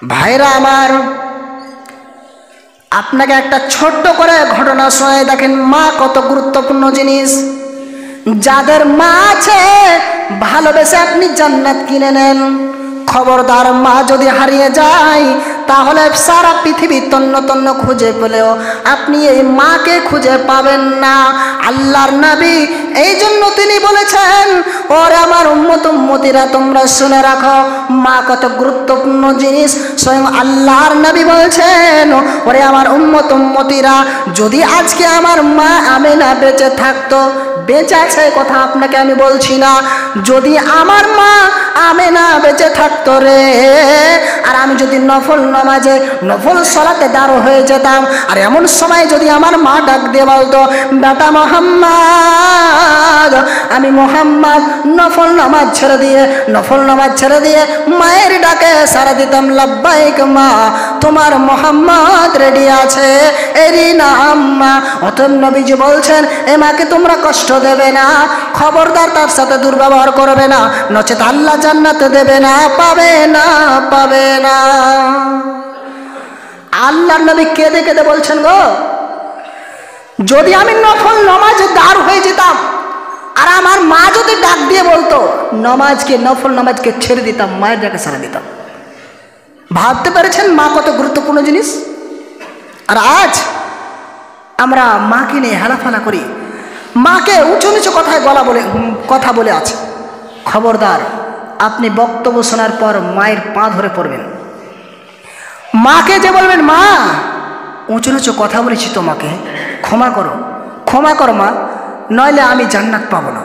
ভাইরা আমার, আপনাকে একটা ছোট্ট করে ঘটনা শোনাই দেখেন, মা কত গুরুত্বপূর্ণ জিনিস। যাদের মা আছে ভালোবেসে আপনি জান্নাত কিনে নেন। খবরদার, মা যদি হারিয়ে যায় তাহলে সারা পৃথিবী তন্ন তন্ন খুঁজে পেলেও আপনি এই মাকে খুঁজে পাবেন না। আল্লাহর নবী এই জন্য তিনি বলেছেন, ওরে আমার উম্মত উম্মতিরা তোমরা শুনে রাখো, মা কত গুরুত্বপূর্ণ জিনিস। স্বয়ং আল্লাহর নবী বলছেন, ওরে আমার উম্মত উম্মতিরা, যদি আজকে আমার মা আমেনা বেঁচে থাকতো, বেঁচে আছে কথা আপনাকে আমি বলছি না, যদি আমার মা আমেনা বেঁচে থাকতো রে, আর আমি যদি নফল নামাজে নফল সালাতে দাঁড় হয়ে যেতাম, আর এমন সময় যদি আমার মা ডাক দিয়ে বলতো, বেটা মোহাম্মদ, আমি মোহাম্মদ নফল নামাজ ছেড়ে দিয়ে মায়ের ডাকে সারা দিতাম, লাব্বাইক মা, তোমার মোহাম্মদ রেডি আছে, এরই নাম মা। অতএব নবীজি বলছেন, এ মাকে তোমরা কষ্ট দেবে না, খবরদার তার সাথে দুর্ব্যবহার করবে না, নচেত আল্লাহ জান্নাতে দেবে না, পাবে না। আল্লাহর নবী কেঁদে কেঁদে বলছেন, গো যদি আমি নফল নামাজে দাঁড় হয়ে যেতাম আর আমার মা যদি ডাক দিয়ে বলতো, নফল নামাজকে ছেড়ে দিতাম, মায়ের ডাকে সারা দিতাম। ভাবতে পেরেছেন মা কত গুরুত্বপূর্ণ জিনিস? আর আজ আমরা মাকে নিয়ে হেলাফেলা করি, মাকে উঁচু নিচু কথা বলে আছে। খবরদার, আপনি বক্তব্য শোনার পর মায়ের পা ধরে পড়বেন। মাকে যে বলবেন, মা উঁচু নিচু কথা বলেছি তোমাকে, ক্ষমা করো মা, নইলে আমি জান্নাত পাবো না।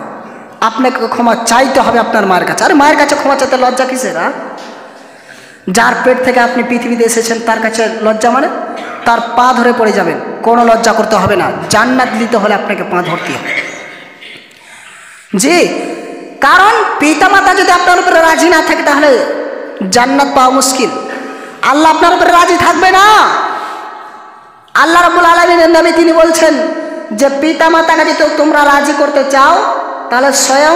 আপনাকে ক্ষমা চাইতে হবে আপনার মায়ের কাছে। আর মায়ের কাছে ক্ষমা চাইতে লজ্জা কিসের? যার পেট থেকে আপনি পৃথিবীতে এসেছেন তার কাছে লজ্জা মানে? তার পা ধরে পড়ে যাবেন, কোনো লজ্জা করতে হবে না। জান্নাত দিতে হলে আপনাকে পা ধরতে হবে। জি, কারণ পিতামাতা যদি আপনার উপরে রাজি না থাকে তাহলে জান্নাত পাওয়া মুশকিল। আল্লাহ আপনার উপরে রাজি থাকবে না। আল্লাহ রাব্বুল আলামিনের নবী তিনি বলছেন যে পিতামাতাকে যদি তোমরা রাজি করতে চাও তাহলে স্বয়ং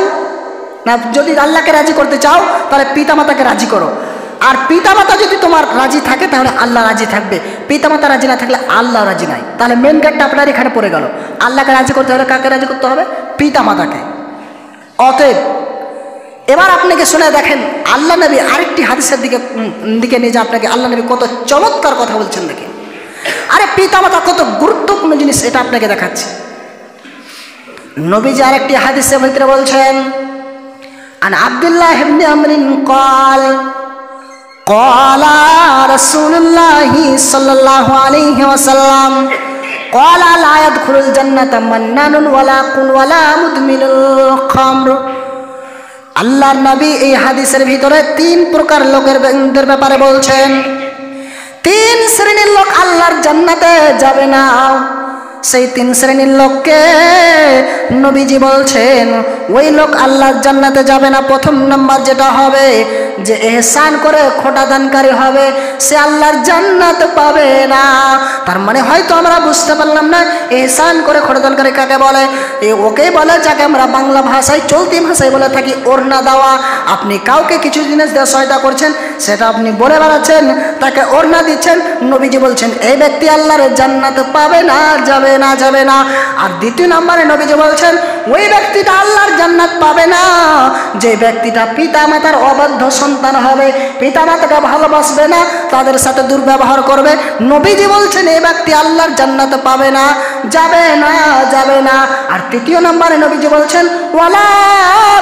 না, যদি আল্লাহকে রাজি করতে চাও তাহলে পিতামাতাকে রাজি করো। আর পিতামাতা যদি তোমার রাজি থাকে তাহলে আল্লাহ রাজি থাকবে, পিতামাতা রাজি না থাকলে আল্লাহ রাজি নাই। তাহলে মেন গেটটা আপনার এখানে পড়ে গেল। আল্লাহকে রাজি করতে হলে কাকে রাজি করতে হবে? পিতামাতাকে। অতএব এবার আপনাকে শুনে দেখেন, আল্লাহ নবী আরেকটি হাদিসের দিকে নিয়ে যে আপনাকে আল্লাহ নবী কত চমৎকার কথা বলছেন দেখেন। আরে পিতামাতা কত গুরুত্বপূর্ণ জিনিস, এটা আপনাকে দেখাচ্ছে। নবীজি আরেকটি হাদিসের ভিতরে বলছেন, আন আব্দুল্লাহ ইবনে আমরিন قال رسول الله صلى الله عليه وسلم قال لا يدخل الجنة منان ولا قن ولا مدمن الخمر। আল্লাহর নবী এই হাদিসের ভিতরে তিন প্রকার লোকের ব্যাপারে বলছেন। তিন শ্রেণীর লোক আল্লাহর জান্নাতে যাবে না। সেই তিন শ্রেণীর লোককে নবীজি বলছেন ওই লোক আল্লাহর জান্নাতে যাবে না। প্রথম নাম্বার যেটা হবে, যে এহসান করে খোটা দানকারী হবে, সে আল্লাহর জান্নাত পাবে না। তার মানে হয়তো আমরা বুঝতে পারলাম না এহসান করে খোটা দানকারী কাকে বলে। ওকেই বলে যাকে আমরা বাংলা ভাষায় চলতি ভাষায় বলে থাকি ওড়না দেওয়া। আপনি কাউকে কিছু জিনিস দিয়ে সহায়তা করছেন, সেটা আপনি বলে বেড়াচ্ছেন, তাকে ওড়না দিচ্ছেন, নবীজি বলছেন এই ব্যক্তি আল্লাহর জান্নাত পাবে না, যাবে না। আর দ্বিতীয় নম্বরে নবীজি বলছেন ওই ব্যক্তিটা আল্লাহর জান্নাত পাবে না যে ব্যক্তিটা পিতামাতার অবাধ্য সন্তান হবে, পিতামাতাকে ভালোবাসবে না, তাদের সাথে দুর্ব্যবহার করবে। নবীজি বলছেন এই ব্যক্তি আল্লাহর জান্নাত পাবে না, যাবে না। আর তৃতীয় নম্বরে নবীজি বলছেন ওয়ালা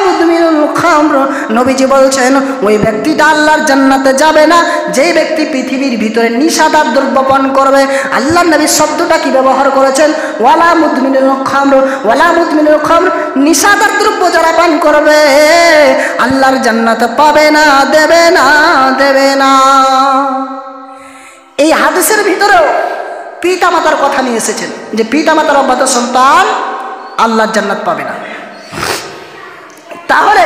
মুদমিনুল খামর, নবীজি বলছেন ওই ব্যক্তিটা আল্লাহর জান্নাতে যাবে না যেই ব্যক্তি পৃথিবীর ভিতরে নিশাদার দ্রব্য পান করবে। আল্লাহর নবী শব্দটা কি ব্যবহার করেছেন? ওয়ালা মুদমিনুল খামর, নিশাদার দ্রব্য যারা পান করবে আল্লাহর জান্নাত পাবে না, দেবে না। এই হাদিসের ভিতরেও পিতামাতার কথা নিয়ে এসেছেন যে পিতামাতার অবাধ্য সন্তান আল্লাহর জান্নাত পাবে না। তাহলে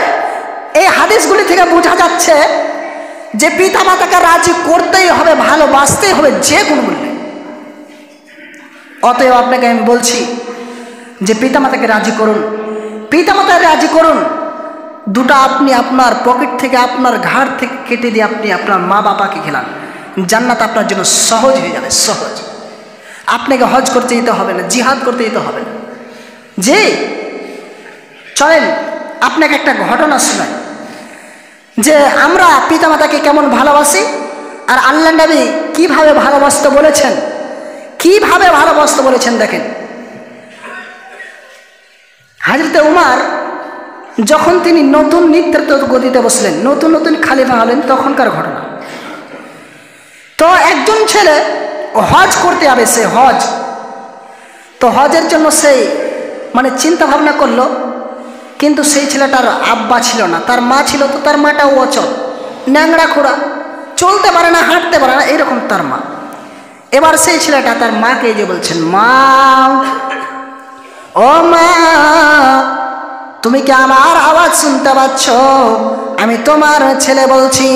এই হাদিসগুলি থেকে বোঝা যাচ্ছে যে পিতামাতাকে রাজি করতেই হবে, ভালোবাসতেই হবে যে কোনো মূল্যে। অতএব আপনাকে আমি বলছি যে পিতামাতাকে রাজি করুন, পিতামাতাকে রাজি করুন। দুটা আপনি আপনার পকেট থেকে, আপনার ঘাড় থেকে কেটে দিয়ে আপনি আপনার মা বাবাকে খেলান, জান্নাত আপনার জন্য সহজ হয়ে যাবে, সহজ। আপনাকে হজ করতে যেতে হবে না, জিহাদ করতে যেতে হবে না। যে চলেন আপনাকে একটা ঘটনা শোনাই, যে আমরা পিতামাতাকে কেমন ভালোবাসি আর আল্লাহ নবী কিভাবে ভালোবাসতে বলেছেন, কিভাবে ভালোবাসতে বলেছেন। দেখেন, হযরতে উমর যখন তিনি নতুন নেতৃত্ব গদিতে বসলেন, নতুন নতুন খলিফা হলেন, তখনকার ঘটনা। তো একজন ছেলে হজ করতে যাবে, সে হজ, তো হজের জন্য সেই মানে চিন্তা ভাবনা করলো, কিন্তু সেই ছেলেটার আব্বা ছিল না, তার মা ছিল। তো তার মাটাও অচল, ন্যাংড়া খোড়া, চলতে পারে না, হাঁটতে পারে না, এরকম তার মা। এবার সেই ছেলেটা তার মাকে যে বলছেন, মা, ও মা, তুমি কি আমার আওয়াজ শুনতে পাচ্ছ? আমি তোমার ছেলে বলছি,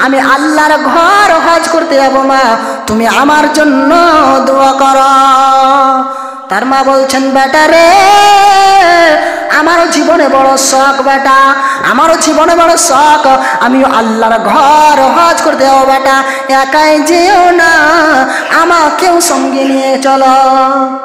আমি আল্লাহর ঘর হজ করতে যাবো, মা তুমি আমার জন্য দোয়া করো। তার মা বলছেন, বেটা রে, আমারও জীবনে বড় শখ বেটা, আমারও জীবনে বড় শখ, আমিও আল্লাহর ঘর হজ করতে যাবো বেটা, একাই যেও না, আমাকেও সঙ্গে নিয়ে চলো।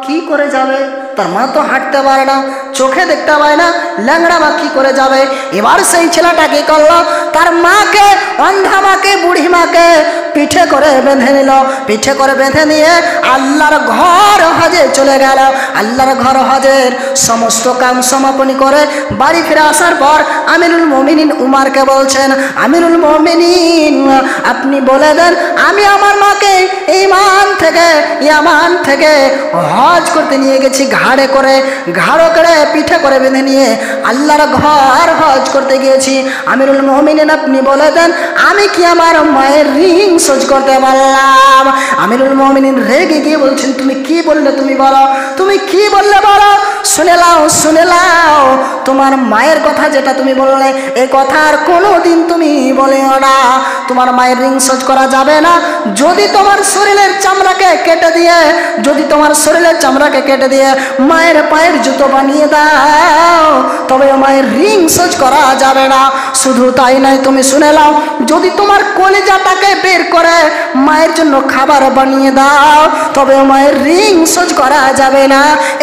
কি করে যাবে? তার মা তো হাঁটতে পারে না, চোখে দেখতে পায় না, ল্যাংড়া মা কি করে যাবে? এবার সেই ছেলেটা কি করলো, তার মাকে, অন্ধা মাকে, বুড়ি মাকে পিঠে করে বেঁধে নিল, পিঠে করে বেঁধে নিয়ে আল্লাহর ঘর হজে চলে গেল। আল্লাহর ঘর হজের সমস্ত কাম সমাপনী করে বাড়ি ফিরে আসার পর আমিরুল মুমিনিন উমরকে বলছেন, আমিরুল মুমিনিন, আপনি বলে দেন, আমি আমার মাকে ইয়ামান থেকে হজ করতে নিয়ে গেছি, ঘাড়ে করে পিঠে করে বেঁধে নিয়ে আল্লাহর ঘর হজ করতে গিয়েছি। আমিরুল মুমিনিন, আপনি বলে দেন, আমি কি আমার মায়ের রিং শোধ করতে পারলাম? আমিরুল মুমিনিন রেগে গিয়ে বলছেন, তুমি কি বললে? তুমি বলো, তুমি কি বললে বলো, শুনে লাও, শুনে লাও। তোমার মায়ের কথা যেটা তুমি বললে, এই কথা আর কোনোদিন তুমি বলিও না। তোমার মায়ের রিং শোধ করা যাবে না। যদি তোমার শরীরের চামড়াকে কেটে দিয়ে, যদি তোমার শরীরের চামড়াকে কেটে দিয়ে মায়ের পায়ের জুতো বানিয়ে দাও, তবে মায়ের রিং শোধ করা যাবে না। শুধু তাই নয়, তুমি শুনে লাও, যদি তোমার কলিজাটাকে বের করে মায়ের জন্য খাবার বানিয়ে দাও, তবে মায়ের রিং শোধ করা যাবে না,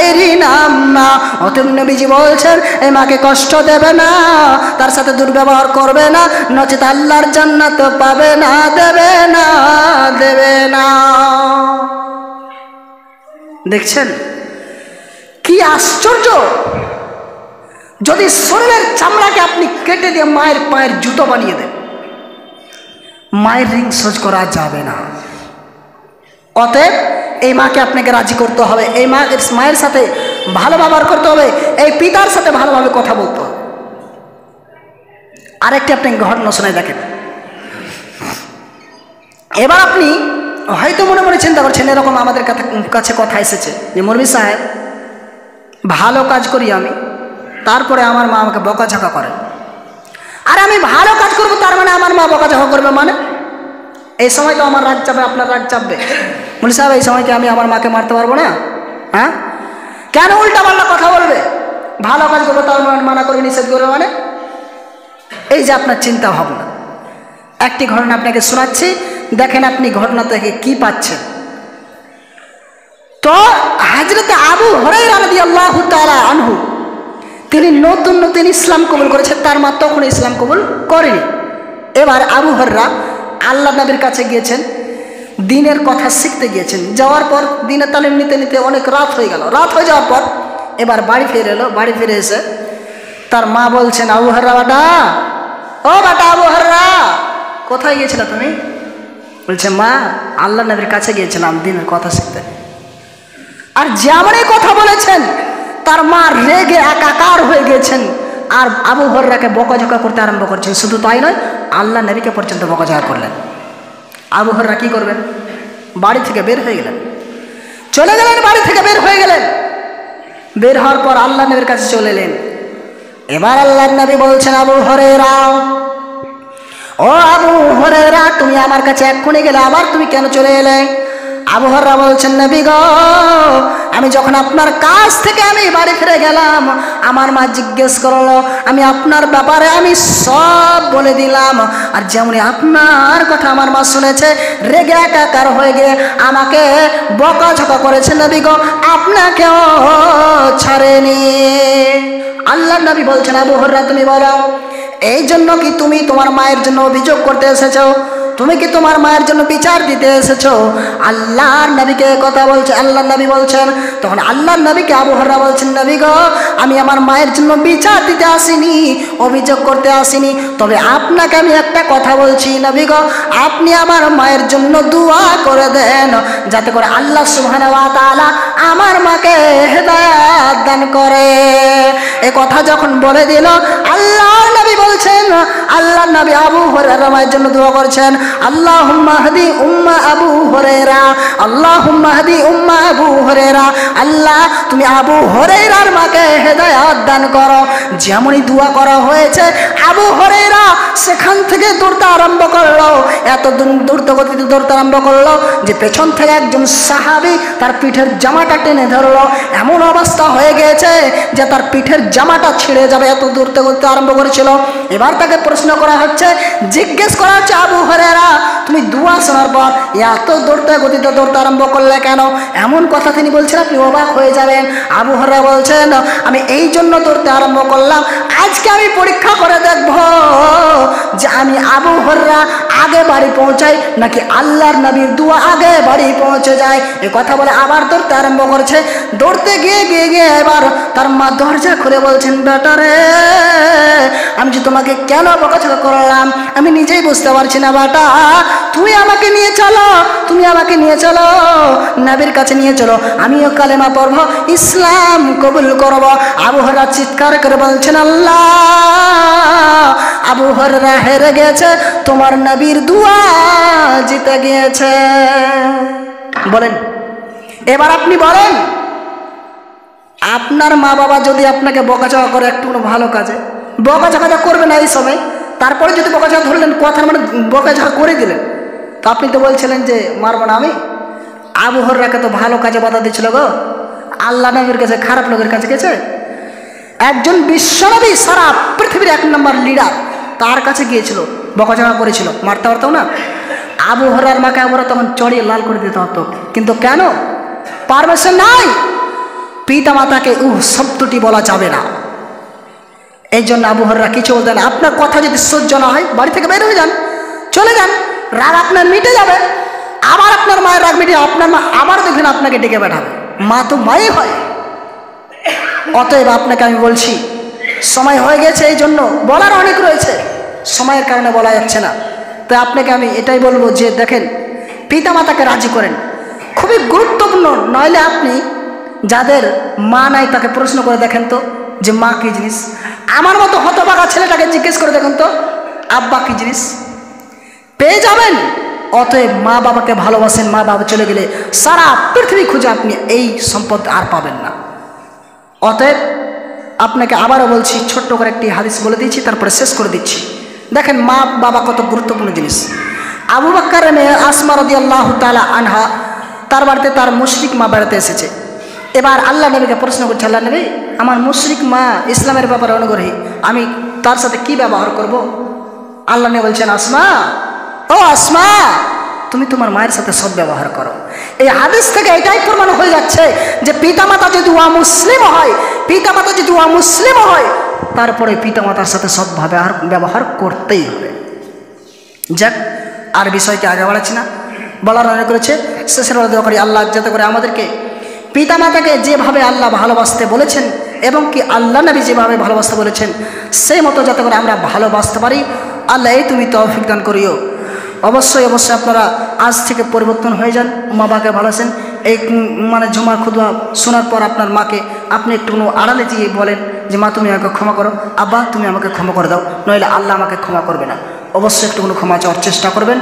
এরই নাম না। অতএব নবীজি বলছেন, এই মাকে কষ্ট দেবে না, তার সাথে দুর্ব্যবহার করবে না, নচেত আল্লাহর জান্নাত পাবে না, দেবে না, দেবে না। দেখছেন কি আশ্চর্য! যদি শরীরের চামড়াকে আপনি কেটে দিয়ে মায়ের পায়ের জুতো বানিয়ে দেন, মায়ের রিং শোধ করা যাবে না। অতএব এই মাকে আপনাকে রাজি করতে হবে, এই মায়ের সাথে ভালো ব্যবহার করতে হবে, এই পিতার সাথে ভালোভাবে কথা বলতে হবে। আরেকটি আপনি ঘটনা শোনায় দেখেন। এবার আপনি হয়তো মনে মনে চিন্তা করছেন, এরকম আমাদের কাছে কথা এসেছে যে, মৌলভী সাহেব, ভালো কাজ করি আমি, তারপরে আমার মা আমাকে বকাঝকা করে। আর আমি ভালো কাজ করবো, তার মানে আমার মা বকাঝকা করবে? মানে এই সময় তো আমার রাগ চাপবে, আপনার রাগ চাপবে। মৌলভী সাহেব, এই সময় কি আমি আমার মাকে মারতে পারবো না? হ্যাঁ, কেন উল্টা পাল্টা কথা বলবে? ভালো কাজ করবো, তার মানা করবে, নিষেধ করবে মানে? এই যে আপনার চিন্তা ভাবনা। একটি ঘটনা আপনাকে শোনাচ্ছি, দেখেন আপনি ঘটনা থেকে কি পাচ্ছেন। তো হযরত আবু হুরায়রা রাদিয়াল্লাহু তাআলা আনহু, তিনি নতুন নতুন ইসলাম কবুল করেছেন, তার মা তখন ইসলাম কবুল করেনি। এবার আবু হুরায়রা আল্লাহ নবীর কাছে গিয়েছেন, দিনের কথা শিখতে গিয়েছেন। যাওয়ার পর দিনের তালিম নিতে নিতে অনেক রাত হয়ে গেল। রাত হয়ে যাওয়ার পর এবার বাড়ি ফিরে এলো। বাড়ি ফিরে এসে তার মা বলছেন, আবু হুরায়রা বাটা, ও বাটা আবু হুরায়রা, কোথায় গিয়েছিল তুমি? বলছে, মা, আল্লাহ নবীর কাছে গিয়েছিলাম দিনের কথা শিখতে। আর যেমনই কথা বলেছেন, তার মা রেগে একাকার হয়ে গেছেন, আর আবু হুরায়রাকে বকাঝকা করতে আরম্ভ করছেন। শুধু তাই নয়, আল্লাহ নবীকে পর্যন্ত বকাঝকা করলেন। আবু হুরায়রা কি করবেন? বাড়ি থেকে বের হয়ে গেলেন, চলে গেলেন, বাড়ি থেকে বের হয়ে গেলেন। বের হওয়ার পর আল্লাহ নবীর কাছে চলে এলেন। এবার আল্লাহ নবী বলছেন, আবু হুরায়রা, ও আবু হুরায়রা, তুমি আমার কাছে এক্ষুনি গেলে, আবার তুমি কেন চলে এলে? আবু হুরায়রা বলছেন, নবী গো, আমি যখন আপনার কাছ থেকে আমি বাড়ি ফিরে গেলাম, আমার মা জিজ্ঞেস করলো, আমি আপনার ব্যাপারে আমি সব বলে দিলাম। আর যেমনই আপনার কথা আমার মা শুনেছে, রেগে একাকার হয়ে গিয়ে আমাকে বকাঝকা করেছে। নবী গো, আপনাকেও ছাড়েনি। আল্লাহর নবী বলছেন, আবু হুরায়রা তুমি বলো, এই জন্য কি তুমি তোমার মায়ের জন্য অভিযোগ করতে এসেছো? তুমি কি তোমার মায়ের জন্য বিচার দিতে এসেছো? আল্লাহর নবীকে কথা বলছে, আল্লাহর নবী বলছেন। তখন আল্লাহর নবীকে আবু হুরায়রা বলছেন, নবী গো, আমি আমার মায়ের জন্য বিচার দিতে আসিনি, অভিযোগ করতে আসিনি। তবে আপনাকে আমি একটা কথা বলছি, নবী গো, আপনি আমার মায়ের জন্য দোয়া করে দেন, যাতে করে আল্লাহ সুবহানাহু ওয়া তাআলা আমার মাকে হেদায়েত দান করে। এ কথা যখন বলে দিল, আল্লাহর নবী বলছেন, আল্লাহর নবী আবু হুরায়রার মায়ের জন্য দোয়া করছেন, আল্লাহুম্মা হাদি উম্মা আবু হুরায়রা, আল্লাহুম্মা হাদি উম্মা আবু হুরায়রা। আল্লাহ, তুমি আবু হুরায়রার মাকে হেদায়েত দান করো। যেমনই দোয়া করা হয়েছে, আবু হুরায়রা সেখান থেকে দৌড়তে আরম্ভ করলো। এত দ্রুত গতিতে দৌড়তে আরম্ভ করলো যে পেছন থেকে একজন সাহাবী তার পিঠের জামাটা টেনে ধরলো। এমন অবস্থা হয়ে গিয়েছে যে তার পিঠের জামাটা ছিঁড়ে যাবে, এত দৌড়তে করতে আরম্ভ করেছিল। এবার তাকে প্রশ্ন করা হচ্ছে, জিজ্ঞেস করা হচ্ছে, আবু হুরায়রা, তুমি দোয়া শোনার পর এত দৌড়তে গতিতে দৌড়তে আরম্ভ করলে কেন? এমন কথা তিনি বলছেন, আপনি অবাক হয়ে যাবেন। আবু হুরায়রা বলছেন, আমি এই জন্য দৌড়তে আরম্ভ করলাম, আজকে আমি পরীক্ষা করে দেখব যে আমি আবু হুরায়রা আগে বাড়ি পৌঁছাই নাকি আল্লাহর নবীর দোয়া আগে বাড়ি পৌঁছে যায়। এ কথা বলে আবার দৌড়তে আরম্ভ করছে। দৌড়তে গিয়ে গিয়ে গিয়ে এবার তার মা দরজা খুলে বলছেন, বেটা রে, আমি যে তোমাকে কেন বকাঝকা করলাম আমি নিজেই বুঝতে পারছি না। বেটা, তুমি আমাকে নিয়ে চলো, তুমি আমাকে নিয়ে চলো, নবীর কাছে নিয়ে চলো, আমিও কালেমা পড়ব, ইসলাম কবুল করব। আবু হুরায়রা চিৎকার করে বলছেন, আল্লাহ, আবু হুরায়রা হেরে গেছে, তোমার নবীর দোয়া জিতে গিয়েছে। বলেন, এবার আপনি বলেন, আপনার মা বাবা যদি আপনাকে বকাঝকা করে একটু ভালো কাজে, বকাঝকা করবে না এই সময়, তারপরে যদি বকাঝকা ধরলেন, কথার মানে বকাঝকা করে দিলেন, তো আপনি তো বলছিলেন যে মারব না আমি। আবু হুরায়রাকে তো ভালো কাজে বাধা দিচ্ছিল গো, আল্লাহ নবীর কাছে খারাপ লোকের কাছে গেছে। একজন বিশ্বনবী, সারা পৃথিবীর 1 নম্বর লিডার, তার কাছে গিয়েছিল, বকাঝকা করেছিল, মারতে পারতাম না। আবু হুরায়রার মাকে আমরা তখন চড়িয়ে লাল করে দিতে হতো, কিন্তু কেন? পারমিশন নাই, পিতা মাতাকে শব্দটি বলা যাবে না। এই জন্য আবু হুরায়রা কিছু বলতেন। আপনার কথা যদি সহ্য না হয়, বাড়ি থেকে বের হয়ে যান, চলে যান, রাগ আপনার মিটে যাবে। আবার আপনার মায়ের রাগ মিটে আপনার মা আবার দেখবেন আপনাকে ডেকে পাঠাবে, মা তো মাই হয়। অতএব আপনাকে আমি বলছি, সময় হয়ে গেছে, এই জন্য বলার অনেক রয়েছে, সময়ের কারণে বলা যাচ্ছে না। তো আপনাকে আমি এটাই বলবো যে দেখেন, পিতা মাতাকে রাজি করেন, খুবই গুরুত্বপূর্ণ। নইলে আপনি যাদের মা নাই তাকে প্রশ্ন করে দেখেন তো যে মা কি জিনিস। আমার মতো হতভাগা ছেলেটাকে জিজ্ঞেস করে দেখেন তো আব্বা কি জিনিস, পেয়ে যাবেন। অতএব মা বাবাকে ভালোবাসেন, মা বাবা চলে গেলে সারা পৃথিবী খুঁজে আপনি এই সম্পদ আর পাবেন না। অতএব আপনাকে আবারও বলছি, ছোট্ট করে একটি হাদিস বলে দিচ্ছি, তারপরে শেষ করে দিচ্ছি। দেখেন মা বাবা কত গুরুত্বপূর্ণ জিনিস। আবু বকরের মেয়ে আসমা রাদিয়াল্লাহু তাআলা আনহা, তার বাড়িতে তার মুশরিক মা বেড়াতে এসেছে। এবার আল্লাহ নবীকে প্রশ্ন করছে, আল্লাহ নবী, আমার মুশরিক মা ইসলামের ব্যাপারে অনুগ্রহী, আমি তার সাথে কি ব্যবহার করব? আল্লাহ নবী বলছেন, আসমা, ও আসমা, তুমি তোমার মায়ের সাথে সৎ ব্যবহার করো। এই হাদিস থেকে এটাই প্রমাণ হয়ে যাচ্ছে যে পিতামাতা যদি মুসলিম হয়, পিতামাতা যদি মুসলিম হয়, তারপরে পিতামাতার সাথে সৎভাবে ব্যবহার করতেই হবে। যাক, আর বিষয়কে আগে বাড়াচ্ছি না, বলার অনেক করেছে। শেষের দোয়া করি আল্লাহ যাতে করে আমাদেরকে পিতামাতাকে যেভাবে আল্লাহ ভালোবাসতে বলেছেন এবং কি আল্লাহ নবী যেভাবে ভালোবাসতে বলেছেন সেই মতো যাতে করে আমরা ভালোবাসতে পারি, আল্লাহ এই তুমি তৌফিক দান করিও। অবশ্যই অবশ্যই আপনারা আজ থেকে পরিবর্তন হয়ে যান, মা বাবাকে ভালোবাসেন। এই মানে জুমার খুতবা শোনার পর আপনার মাকে আপনি একটু আড়ালে দিয়ে বলেন যে মা তুমি আমাকে ক্ষমা করো, আব্বা তুমি আমাকে ক্ষমা করে দাও, নইলে আল্লাহ আমাকে ক্ষমা করবে না। অবশ্যই একটু ক্ষমা চাওয়ার চেষ্টা করবেন।